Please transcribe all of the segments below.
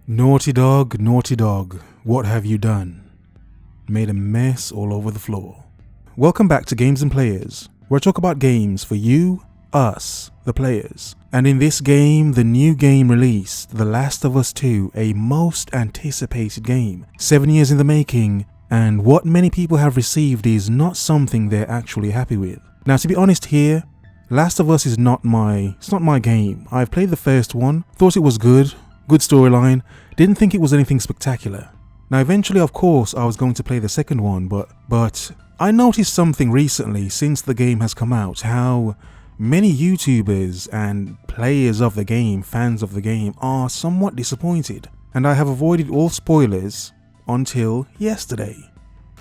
Naughty Dog, what have you done? Made a mess all over the floor. Welcome back to Games and Players, where I talk about games for you, us, the players. And in this game, the new game released, The Last of Us 2, a most anticipated game. 7 years in the making, and what many people have received is not something they're actually happy with. Now, to be honest here, Last of Us is not my game. I've played the first one, thought it was good storyline, didn't think it was anything spectacular. Now eventually, of course, I was going to play the second one, but I noticed something recently since the game has come out, how many YouTubers and players of the game, fans of the game, are somewhat disappointed. And I have avoided all spoilers until yesterday.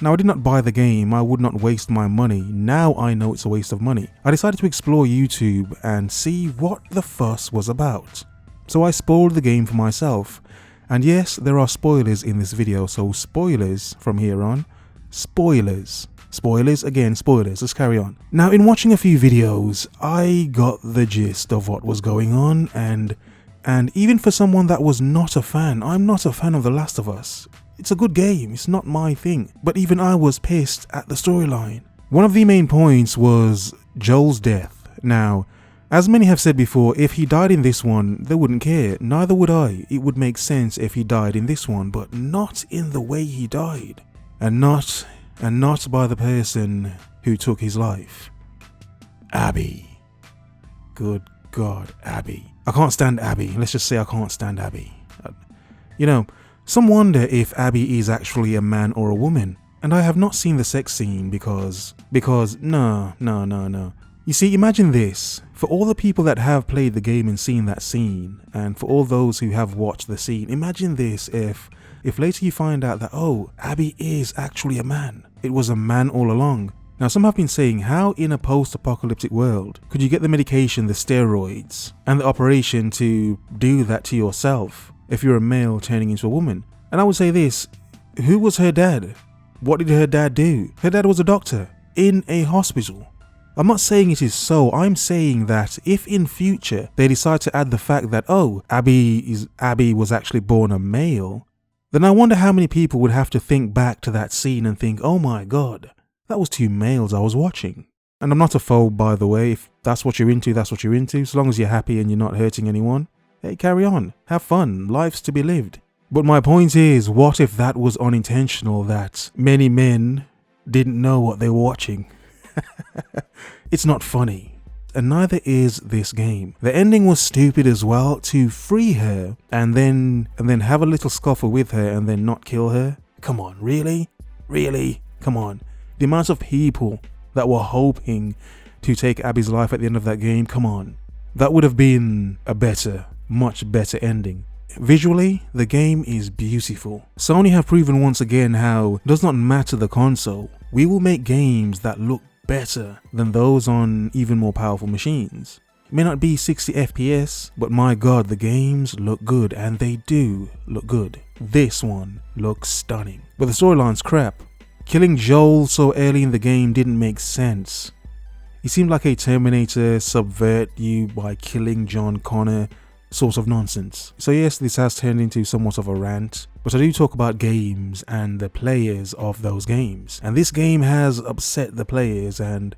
Now, I did not buy the game, I would not waste my money. Now I know it's a waste of money. I decided to explore YouTube and see what the fuss was about. So I spoiled the game for myself. And yes, there are spoilers in this video, so spoilers from here on. Spoilers. Spoilers, again, spoilers. Let's carry on. Now, in watching a few videos, I got the gist of what was going on, and even for someone that was not a fan, I'm not a fan of The Last of Us. It's a good game, it's not my thing. But even I was pissed at the storyline. One of the main points was Joel's death. Now, as many have said before, if he died in this one, they wouldn't care. Neither would I. It would make sense if he died in this one, but not in the way he died. And not by the person who took his life. Abby. Good God, Abby. I can't stand Abby. Let's just say I can't stand Abby. You know, some wonder if Abby is actually a man or a woman. And I have not seen the sex scene because no. You see, imagine this. For all the people that have played the game and seen that scene, and for all those who have watched the scene, imagine this if later you find out that, oh, Abby is actually a man. It was a man all along. Now, some have been saying, how in a post-apocalyptic world could you get the medication, the steroids, and the operation to do that to yourself if you're a male turning into a woman? And I would say this, who was her dad? What did her dad do? Her dad was a doctor in a hospital. I'm not saying it is so, I'm saying that if in future they decide to add the fact that, oh, Abby was actually born a male, then I wonder how many people would have to think back to that scene and think, oh my God, that was two males I was watching. And I'm not a phobe, by the way. If that's what you're into, that's what you're into. As long as you're happy and you're not hurting anyone, hey, carry on. Have fun. Life's to be lived. But my point is, what if that was unintentional, that many men didn't know what they were watching? It's not funny. And neither is this game. The ending was stupid as well, to free her and then have a little scuffle with her and then not kill her. Come on, really? Really? Come on. The amount of people that were hoping to take Abby's life at the end of that game, come on. That would have been a better, much better ending. Visually, the game is beautiful. Sony have proven once again how it does not matter the console. We will make games that look better than those on even more powerful machines. It may not be 60 FPS, but my God, the games look good, and they do look good. This one looks stunning. But the storyline's crap. Killing Joel so early in the game didn't make sense. It seemed like a Terminator subvert you by killing John Connor sort of nonsense. So yes, this has turned into somewhat of a rant, but I do talk about games and the players of those games. And this game has upset the players, and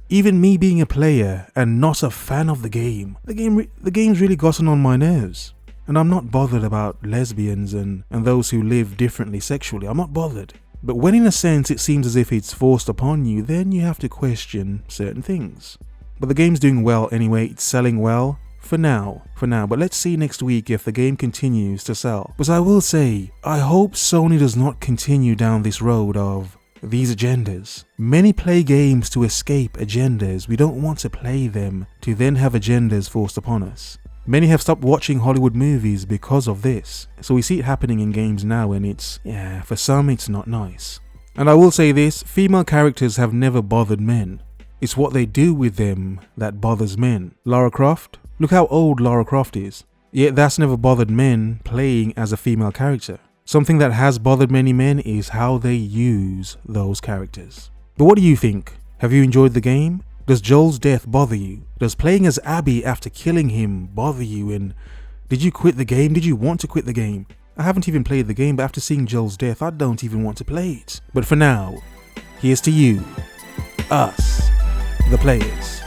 even me being a player and not a fan of the game's really gotten on my nerves. And I'm not bothered about lesbians and those who live differently sexually. I'm not bothered. But when in a sense it seems as if it's forced upon you, then you have to question certain things. But the game's doing well anyway, it's selling well. For now, but let's see next week if the game continues to sell. But I will say, I hope Sony does not continue down this road of these agendas. Many play games to escape agendas. We don't want to play them to then have agendas forced upon us. Many have stopped watching Hollywood movies because of this. So we see it happening in games now, and for some it's not nice. And I will say this, female characters have never bothered men. It's what they do with them that bothers men. Lara Croft? Look how old Lara Croft is. Yet that's never bothered men playing as a female character. Something that has bothered many men is how they use those characters. But what do you think? Have you enjoyed the game? Does Joel's death bother you? Does playing as Abby after killing him bother you? And did you quit the game? Did you want to quit the game? I haven't even played the game, but after seeing Joel's death, I don't even want to play it. But for now, here's to you, us, the players.